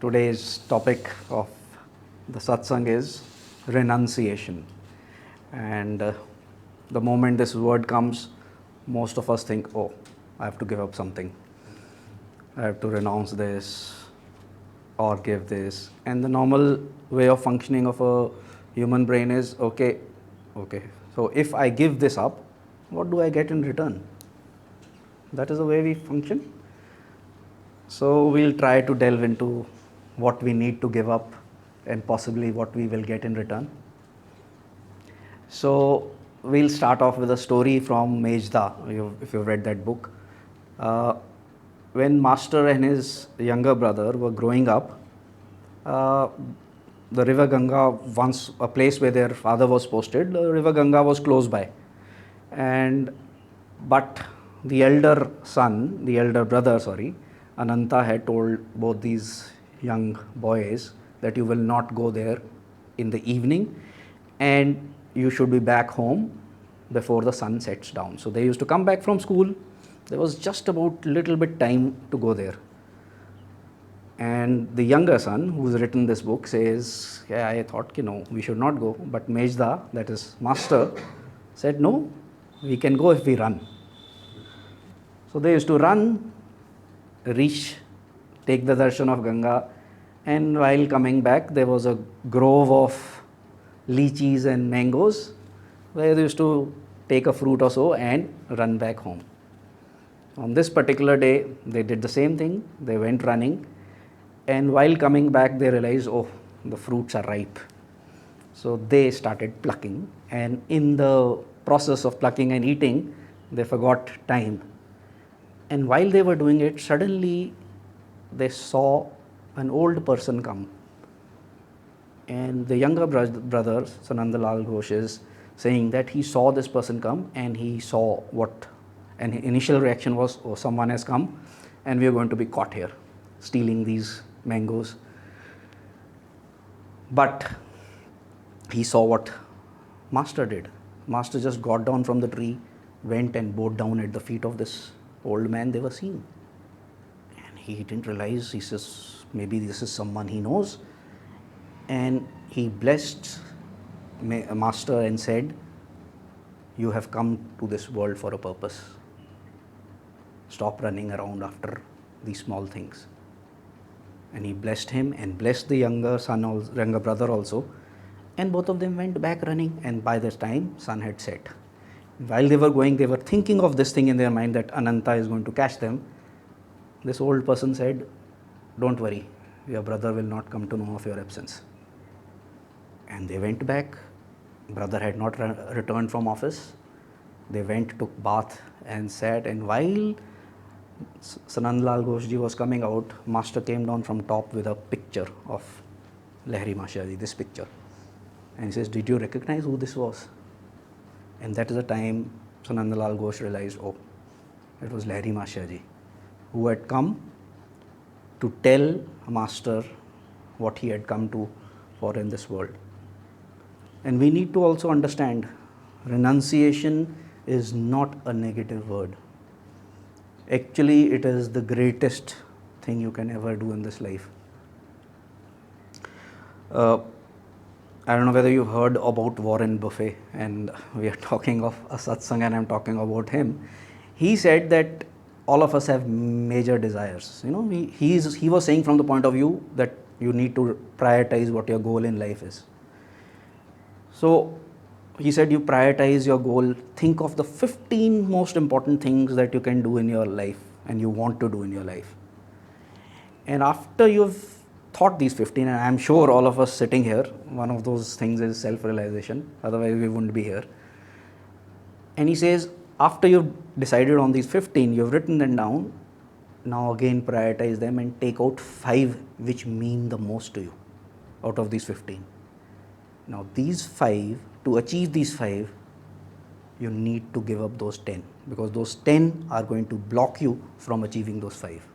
Today's topic of the satsang is renunciation. And the moment this word comes, most of us think, oh, I have to give up something. I have to renounce this or give this. And the normal way of functioning of a human brain is, okay, so if I give this up, what do I get in return? That is the way we function. So we'll try to delve into what we need to give up and possibly what we will get in return. So we'll start off with a story from Mejda, if you've read that book. When Master and his younger brother were growing up, the river Ganga, once a place where their father was posted, the river Ganga was close by. But the elder brother, Ananda had told both these young boys that you will not go there in the evening and you should be back home before the sun sets down. So they used to come back from school. There was just about little bit time to go there. And the younger son, who's written this book, says, yeah, I thought, we should not go. But Mejda, that is Master, said, no, we can go if we run. So they used to run, reach, take the darshan of Ganga, and while coming back, there was a grove of lychees and mangoes where they used to take a fruit or so and run back home. On this particular day, they did the same thing. They went running, and while coming back, they realized, oh, the fruits are ripe. So they started plucking, and in the process of plucking and eating, they forgot time. And while they were doing it, suddenly they saw an old person come. And the younger brother, Sanandalal Ghosh, is saying that he saw this person come and he saw what, and his initial reaction was, oh, someone has come and we are going to be caught here, stealing these mangoes. But he saw what Master did. Master just got down from the tree, went and bowed down at the feet of this old man they were seeing. And he didn't realize, he says, maybe this is someone he knows. And he blessed Master and said, you have come to this world for a purpose. Stop running around after these small things. And he blessed him and blessed the younger brother also. And both of them went back running, and by this time, sun had set. While they were going, they were thinking of this thing in their mind that Ananta is going to catch them. This old person said, don't worry, your brother will not come to know of your absence. And they went back. Brother had not returned from office. They went, took bath and sat, and while Sanandalal Ghoshji was coming out, Master came down from top with a picture of Lahiri Mashaji, this picture. And he says, did you recognize who this was? And that is the time Sanandalal Ghosh realized, oh, it was Lahiri Mashaji, who had come to tell Master what he had come to for in this world. And we need to also understand, renunciation is not a negative word. Actually, it is the greatest thing you can ever do in this life. I don't know whether you've heard about Warren Buffett, and we are talking of a satsang and I'm talking about him. He said that all of us have major desires. He was saying from the point of view that you need to prioritize what your goal in life is. So he said you prioritize your goal, think of the 15 most important things that you can do in your life and you want to do in your life. And after you've thought these 15, and I'm sure all of us sitting here, one of those things is self-realization, otherwise we wouldn't be here. And he says, after you've decided on these 15, you've written them down, now again prioritize them and take out 5 which mean the most to you out of these 15. Now these 5, to achieve these 5, you need to give up those 10, because those 10 are going to block you from achieving those 5.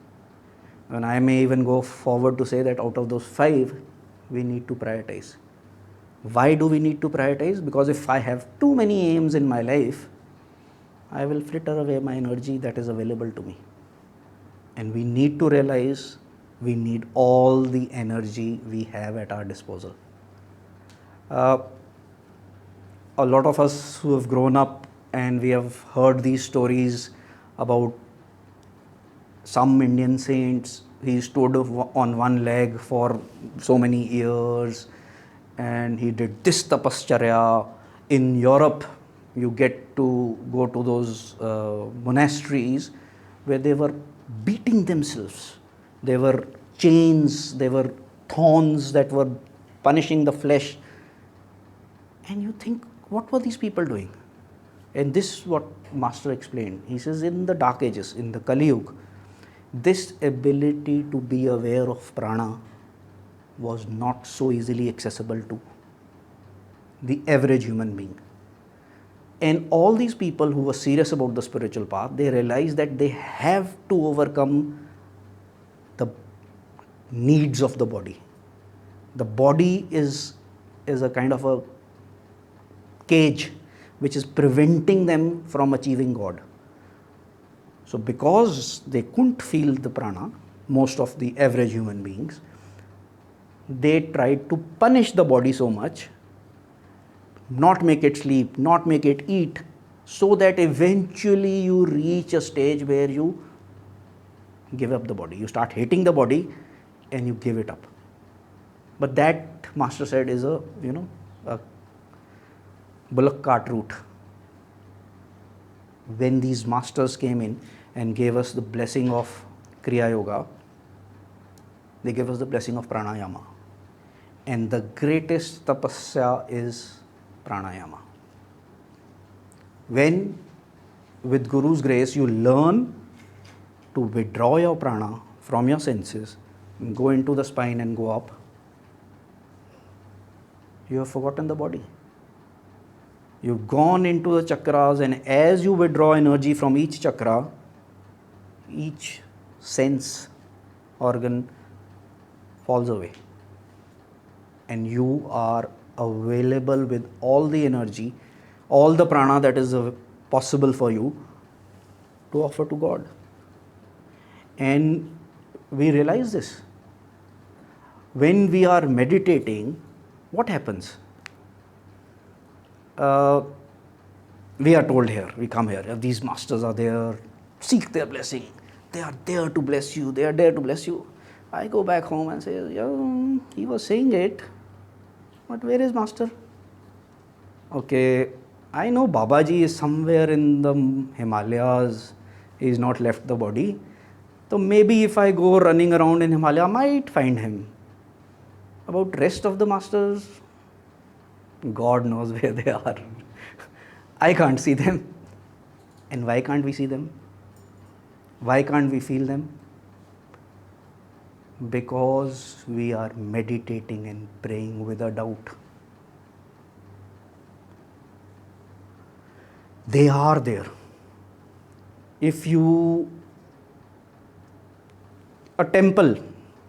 And I may even go forward to say that out of those 5, we need to prioritize. Why do we need to prioritize? Because if I have too many aims in my life, I will fritter away my energy that is available to me. And we need to realize We need all the energy we have at our disposal. Uh, a lot of us who have grown up and we have heard these stories about some Indian saints. He stood on one leg for so many years and he did this tapascharya. In Europe, you get to go to those monasteries where they were beating themselves. There were chains, there were thorns that were punishing the flesh. And you think, what were these people doing? And this is what Master explained. He says, in the dark ages, in the Kali Yuga, this ability to be aware of prana was not so easily accessible to the average human being. And all these people who were serious about the spiritual path, they realized that they have to overcome the needs of the body. The body is a kind of a cage which is preventing them from achieving God. So because they couldn't feel the prana, most of the average human beings, they tried to punish the body so much, not make it sleep, not make it eat, so that eventually you reach a stage where you give up the body. You start hating the body and you give it up. But that, Master said, is a bullock cart route. When these masters came in and gave us the blessing of Kriya Yoga, they gave us the blessing of pranayama. And the greatest tapasya is pranayama. When, with Guru's grace, you learn to withdraw your prana from your senses, go into the spine and go up, you have forgotten the body. You've gone into the chakras, and as you withdraw energy from each chakra, each sense organ falls away. And you are available with all the energy, all the prana that is possible for you to offer to God. And we realize this. When we are meditating, what happens? We are told here, we come here, these masters are there, seek their blessing. They are there to bless you, they are there to bless you. I go back home and say, yeah, he was saying it, but where is master? Okay, I know Babaji is somewhere in the Himalayas, he is not left the body. So maybe if I go running around in Himalaya, I might find him. About rest of the masters, God knows where they are. I can't see them. And why can't we see them? Why can't we feel them? Because we are meditating and praying with a doubt. They are there. If you, a temple,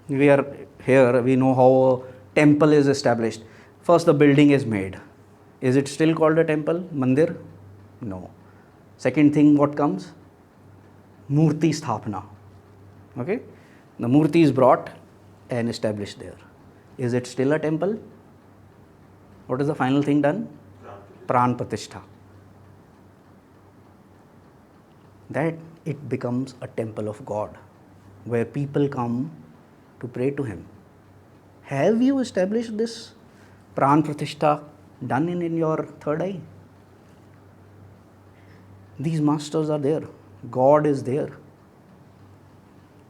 we are here, we know how a temple is established. First, the building is made. Is it still called a temple, mandir? No. Second thing, what comes? Murti sthapana. Okay? The murti is brought and established there. Is it still a temple? What is the final thing done? Pran pratishtha. That it becomes a temple of God, where people come to pray to Him. Have you established this Pran Pratishtha done in your third eye? These masters are there. God is there.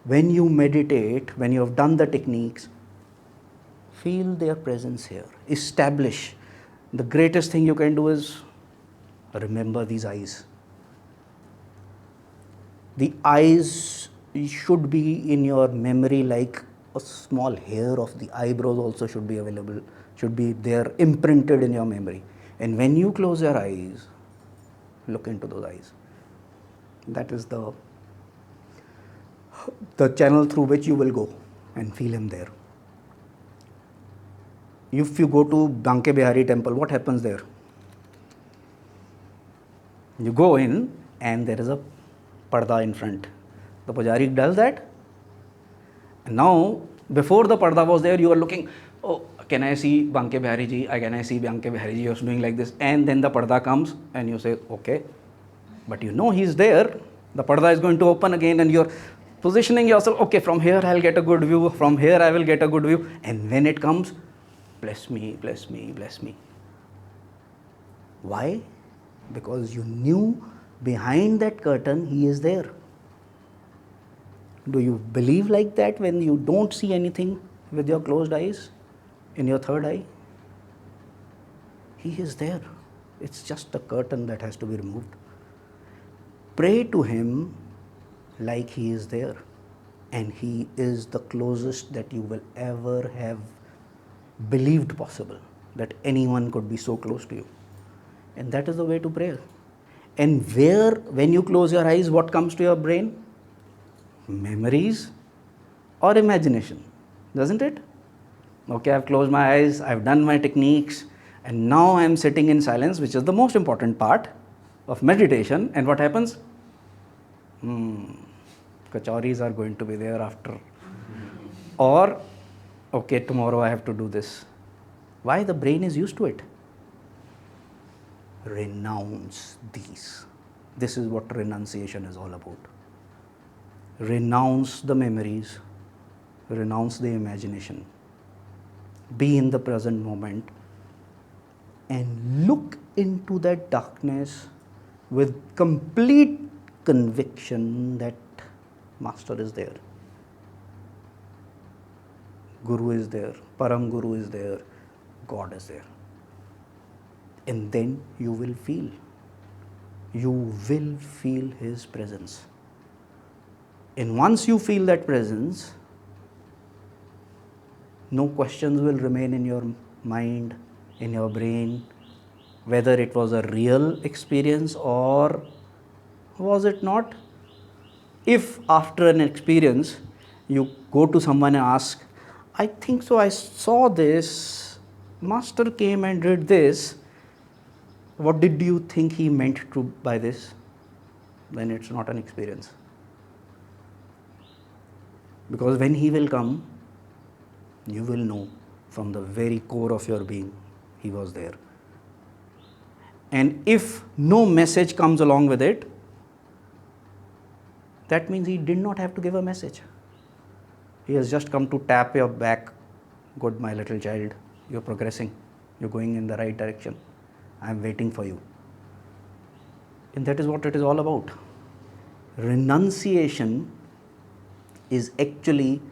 When you meditate, when you have done the techniques, feel their presence here. Establish. The greatest thing you can do is remember these eyes. The eyes should be in your memory like a small hair of the eyebrows also should be available, should be there imprinted in your memory. And when you close your eyes, look into those eyes. That is the channel through which you will go and feel Him there. If you go to Banke Bihari temple, what happens there? You go in and there is a parda in front. The pujari does that And now, before the parda was there, you were looking, oh, can I see Banke Bihari ji? Can I see Banke Bihari ji? You're doing like this. And then the parda comes and you say, okay. But you know he's there. The parda is going to open again and you're positioning yourself, okay, from here I'll get a good view. From here I will get a good view. And when it comes, bless me, bless me, bless me. Why? Because you knew behind that curtain he is there. Do you believe like that when you don't see anything with your closed eyes, in your third eye? He is there. It's just a curtain that has to be removed. Pray to him like he is there. And he is the closest that you will ever have believed possible, that anyone could be so close to you. And that is the way to pray. And when you close your eyes, what comes to your brain? Memories or imagination, doesn't it? Okay, I've closed my eyes, I've done my techniques, and now I'm sitting in silence, which is the most important part of meditation. And what happens? Kachoris are going to be there after. Or, okay, tomorrow I have to do this. Why? The brain is used to it. Renounce these. This is what renunciation is all about. Renounce the memories, renounce the imagination. Be in the present moment and look into that darkness with complete conviction that Master is there, Guru is there, Param Guru is there, God is there. And then you will feel His presence. And once you feel that presence, no questions will remain in your mind, in your brain, whether it was a real experience or was it not. If after an experience you go to someone and ask, I think so, I saw this, Master came and did this, what did you think he meant to by this? Then it's not an experience. Because when he will come, you will know from the very core of your being, he was there. And if no message comes along with it, that means he did not have to give a message. He has just come to tap your back. Good, my little child, you're progressing. You're going in the right direction. I'm waiting for you. And that is what it is all about. Renunciation is actually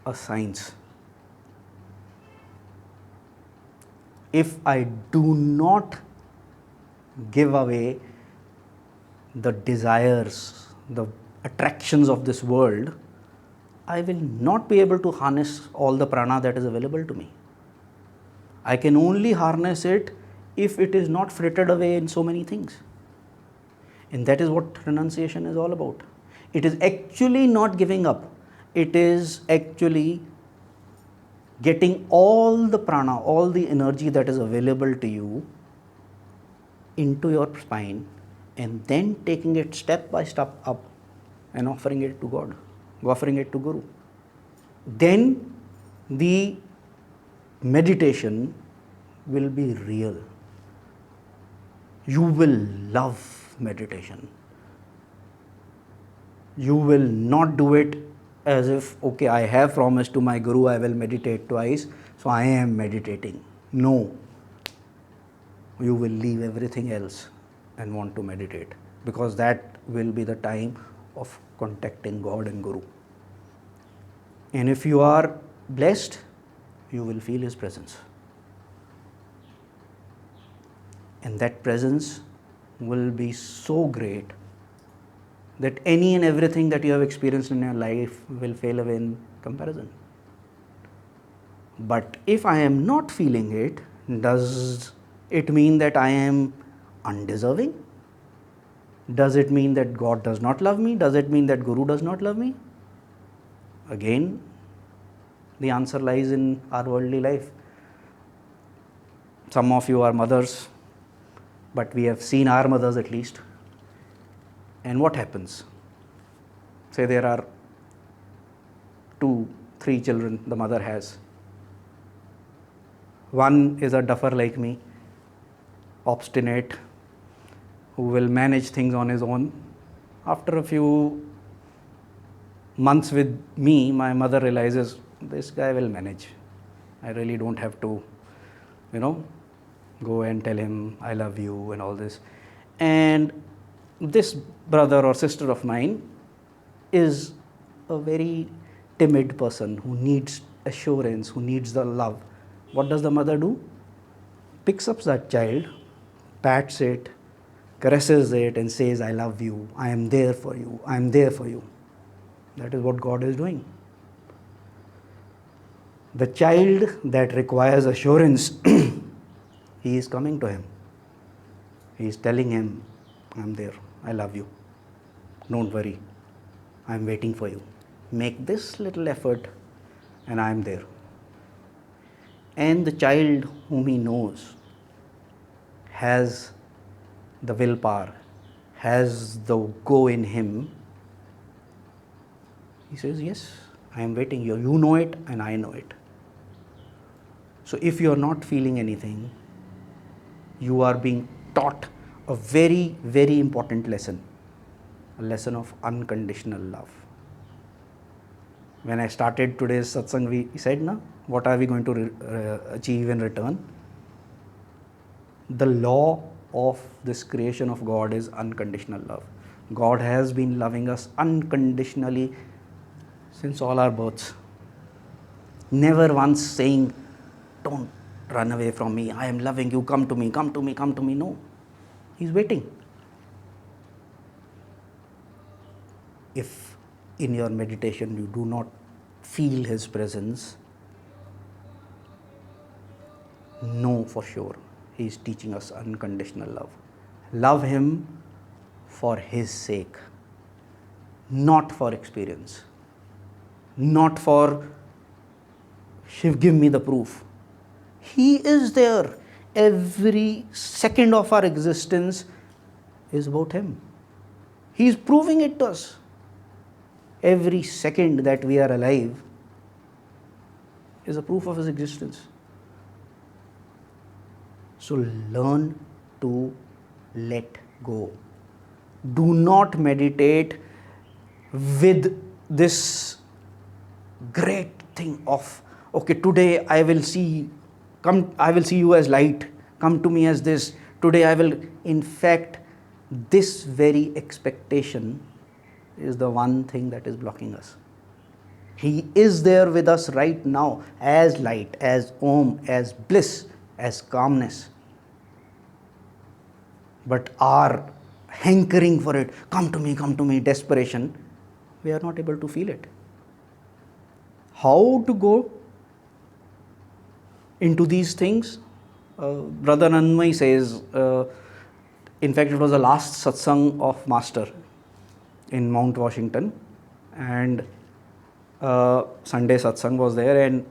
a science. If I do not give away the desires, the attractions of this world, I will not be able to harness all the prana that is available to me. I can only harness it if it is not frittered away in so many things. And that is what renunciation is all about. It is actually not giving up. It is actually getting all the prana, all the energy that is available to you into your spine and then taking it step by step up and offering it to God, offering it to Guru. Then the meditation will be real. You will love meditation. You will not do it as if, okay, I have promised to my Guru I will meditate twice, so I am meditating. No. You will leave everything else and want to meditate, because that will be the time of contacting God and Guru. And if you are blessed, you will feel His presence. And that presence will be so great that any and everything that you have experienced in your life will fail away in comparison. But if I am not feeling it, does it mean that I am undeserving? Does it mean that God does not love me? Does it mean that Guru does not love me? Again, the answer lies in our worldly life. Some of you are mothers, but we have seen our mothers at least. And what happens? Say there are 2, 3 children the mother has. One is a duffer like me, obstinate, who will manage things on his own. After a few months with me, my mother realizes this guy will manage. I really don't have to, go and tell him I love you and all this. And this brother or sister of mine is a very timid person who needs assurance, who needs the love. What does the mother do? Picks up that child, pats it, caresses it, and says, I love you, I am there for you, I am there for you. That is what God is doing. The child that requires assurance, he is coming to him. He is telling him, I am there, I love you. Don't worry, I am waiting for you. Make this little effort and I am there. And the child whom he knows has the willpower, has the go in him. He says, yes, I am waiting. You know it and I know it. So if you are not feeling anything, you are being taught a very, very important lesson, a lesson of unconditional love. When I started today's satsang, we said, what are we going to achieve in return? The law of this creation of God is unconditional love. God has been loving us unconditionally since all our births. Never once saying, don't run away from me, I am loving you, come to me, come to me, come to me. No, he's waiting. If in your meditation you do not feel his presence, know for sure he is teaching us unconditional love. Love him for his sake, not for experience, not for Shiv, give me the proof. He is there. Every second of our existence is about him. He is proving it to us. Every second that we are alive is a proof of his existence. So learn to let go. Do not meditate with this great thing of, okay, today I will see you as light, come to me as this, today I will. In fact, this very expectation is the one thing that is blocking us. He is there with us right now as light, as Om, as bliss, as calmness. But our hankering for it, come to me, desperation, we are not able to feel it. How to go into these things? Brother Anmay says, in fact it was the last satsang of Master in Mount Washington, and Sunday satsang was there, and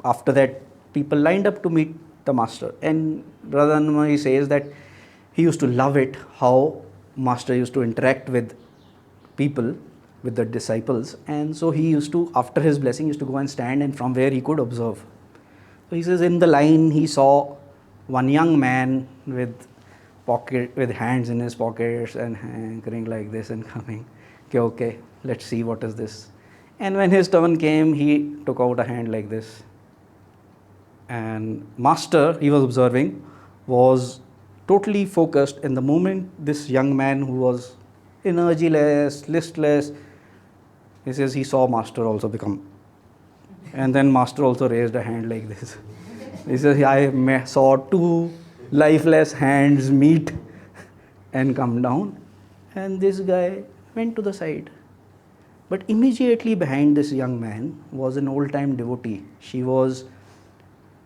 after that people lined up to meet the Master. And Brother Anmay says that he used to love it how Master used to interact with people, with the disciples, and so he used to, after his blessing, used to go and stand, and from where he could observe. So he says in the line he saw one young man with hands in his pockets and hankering like this and coming, okay, let's see what is this. And when his turn came, he took out a hand like this. And Master, he was observing, was totally focused. In the moment this young man who was energyless, listless, he says he saw Master also become. And then Master also raised a hand like this. He says, I saw two lifeless hands meet and come down. And this guy went to the side. But immediately behind this young man was an old-time devotee.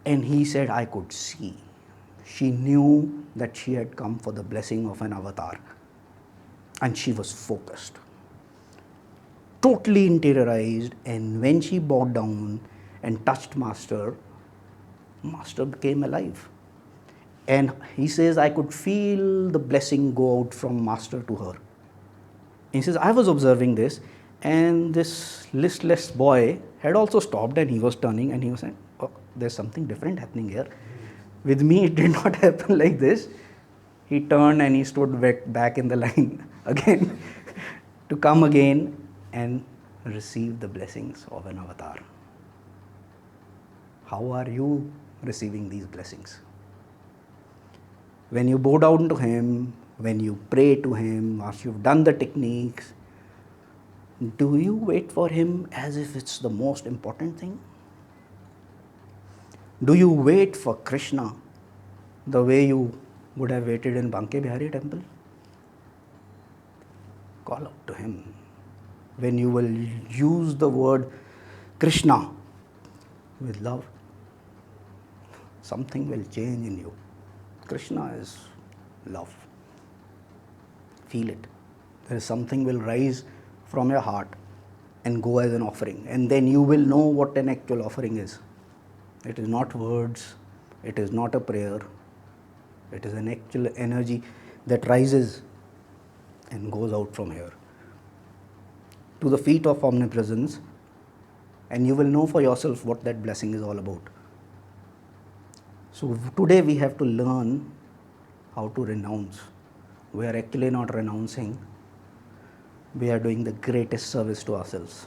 And he said, I could see. She knew that she had come for the blessing of an avatar. And she was focused, totally interiorized. And when she bowed down and touched Master, Master became alive. And he says, I could feel the blessing go out from Master to her. He says, I was observing this, And this listless boy had also stopped, and he was turning and he was saying, oh, there's something different happening here. With me, it did not happen like this. He turned and he stood back in the line again to come again and receive the blessings of an avatar. How are you receiving these blessings? When you bow down to him, when you pray to him, once you've done the techniques, do you wait for him as if it's the most important thing? Do you wait for Krishna the way you would have waited in Banke Bihari temple? Call out to him. When you will use the word Krishna with love, something will change in you. Krishna is love. Feel it. There is something will rise from your heart and go as an offering. And then you will know what an actual offering is. It is not words. It is not a prayer. It is an actual energy that rises and goes out from here to the feet of omnipresence, and you will know for yourself what that blessing is all about. So today we have to learn how to renounce. We are actually not renouncing. We are doing the greatest service to ourselves.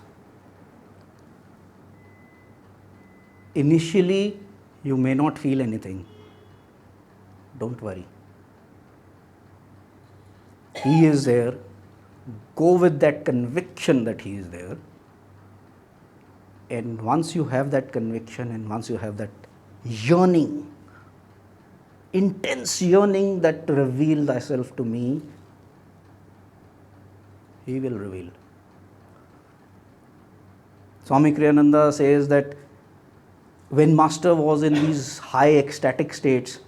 Initially, you may not feel anything. Don't worry. He is there. Go with that conviction that he is there. And once you have that conviction and once you have that yearning, intense yearning that reveal thyself to me, he will reveal. Swami Kriyananda says that when Master was in these high ecstatic states,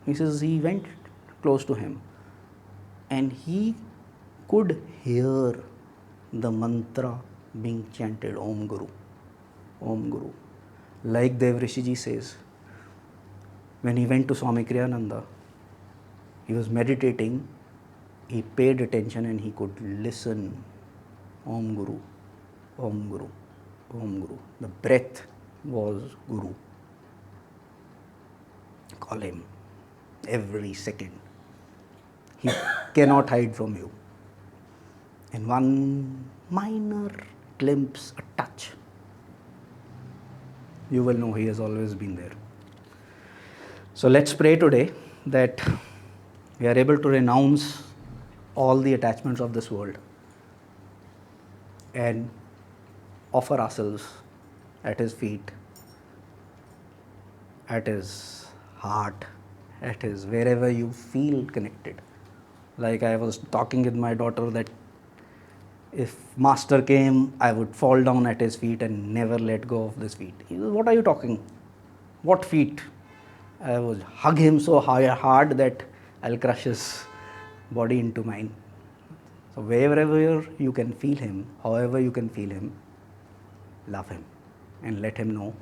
he says he went close to him and he could hear the mantra being chanted, Om Guru, Om Guru. Like Dev Rishiji says, when he went to Swami Kriyananda, he was meditating, he paid attention and he could listen, Om Guru, Om Guru, Om Guru. The breath was Guru. Call him every second. He cannot hide from you. And one minor glimpse, a touch, you will know he has always been there. So let's pray today that we are able to renounce all the attachments of this world and offer ourselves at his feet, at his heart, at his wherever you feel connected. Like I was talking with my daughter that if Master came, I would fall down at his feet and never let go of his feet. He said, what are you talking? What feet? I would hug him so hard that I'll crush his body into mine. So wherever you can feel him, however you can feel him, love him and let him know,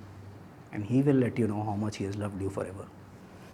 and he will let you know how much he has loved you forever.